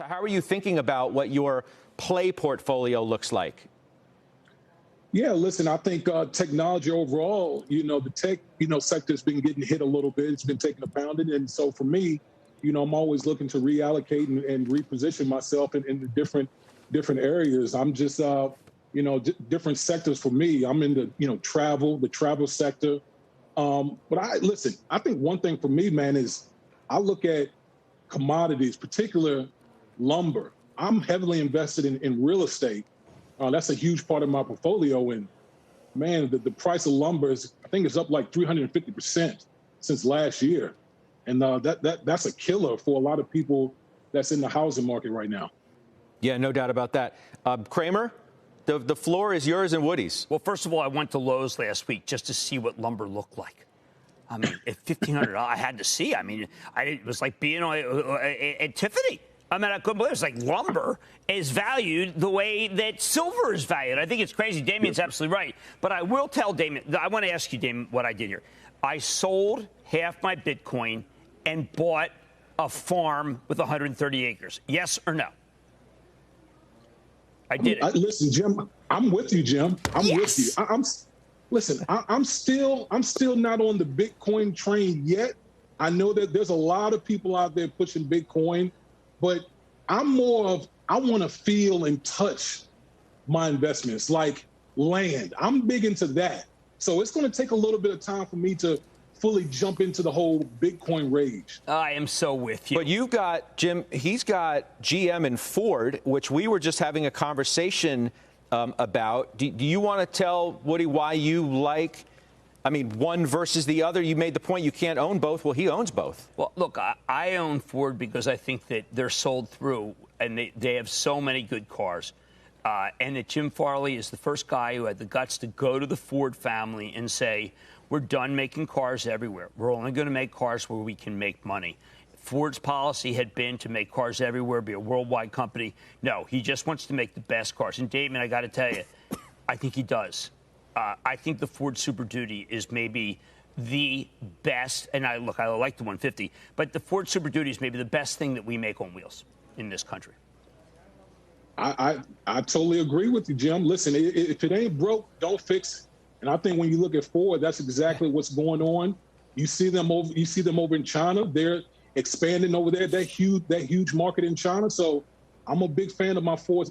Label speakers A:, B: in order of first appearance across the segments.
A: So how are you thinking about what your play portfolio looks like?
B: Yeah, listen, I think technology overall, the tech, sector has been getting hit a little bit. It's been taking a pounding. And so for me, I'm always looking to reallocate and reposition myself in the different areas. I'm just, different sectors for me. I'm in the travel sector. But I think one thing for me, man, is I look at commodities, particular lumber. I'm heavily invested in real estate. That's a huge part of my portfolio. And man, the price of lumber I think it's up like 350% since last year. And that's a killer for a lot of people that's in the housing market right now.
A: Yeah, no doubt about that. Kramer, the floor is yours and Woody's.
C: Well, first of all, I went to Lowe's last week just to see what lumber looked like. I mean, at $1,500, I had to see. I mean, it was like being at Tiffany. I mean, I couldn't believe it. It's like lumber is valued the way that silver is valued. I think it's crazy. Damien's absolutely right. But I will tell Damien, I want to ask you, Damien, what I did here. I sold half my Bitcoin and bought a farm with 130 acres. Yes or no? I did it.
B: Listen, Jim, I'm with you, Jim. I'm with you. I'm still not on the Bitcoin train yet. I know that there's a lot of people out there pushing Bitcoin. But I'm more of, I want to feel and touch my investments, like land. I'm big into that. So it's going to take a little bit of time for me to fully jump into the whole Bitcoin rage.
C: I am so with you.
A: But you've got, Jim, he's got GM and Ford, which we were just having a conversation about. Do you want to tell Woody why you like, one versus the other? You made the point you can't own both. Well, he owns both.
C: Well, look, I own Ford because I think that they're sold through and they have so many good cars. And that Jim Farley is the first guy who had the guts to go to the Ford family and say, we're done making cars everywhere. We're only going to make cars where we can make money. Ford's policy had been to make cars everywhere, be a worldwide company. No, he just wants to make the best cars. And Damien, I got to tell you, I think he does. I think the Ford Super Duty is maybe the best. And I like the 150, but the Ford Super Duty is maybe the best thing that we make on wheels in this country.
B: I totally agree with you, Jim. Listen, if it ain't broke, don't fix it. And I think when you look at Ford, that's exactly what's going on. You see them over in China. They're expanding over there. That huge market in China. So I'm a big fan of my Ford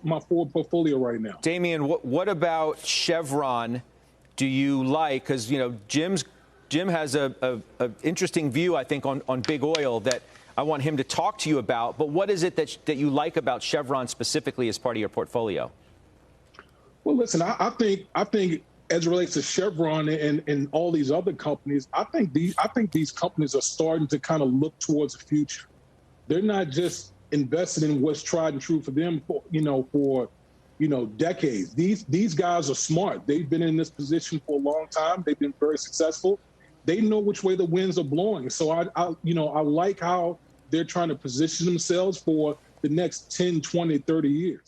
B: portfolio right now.
A: Damien, what about Chevron do you like? Because, Jim has a interesting view, I think, on big oil that I want him to talk to you about. But what is it that you like about Chevron specifically as part of your portfolio?
B: Well, listen, I think as it relates to Chevron and all these other companies, I think these companies are starting to kind of look towards the future. They're not just invested in what's tried and true for them for decades. These guys are smart. They've been in this position for a long time. They've been very successful. They know which way the winds are blowing. So I like how they're trying to position themselves for the next 10, 20, 30 years.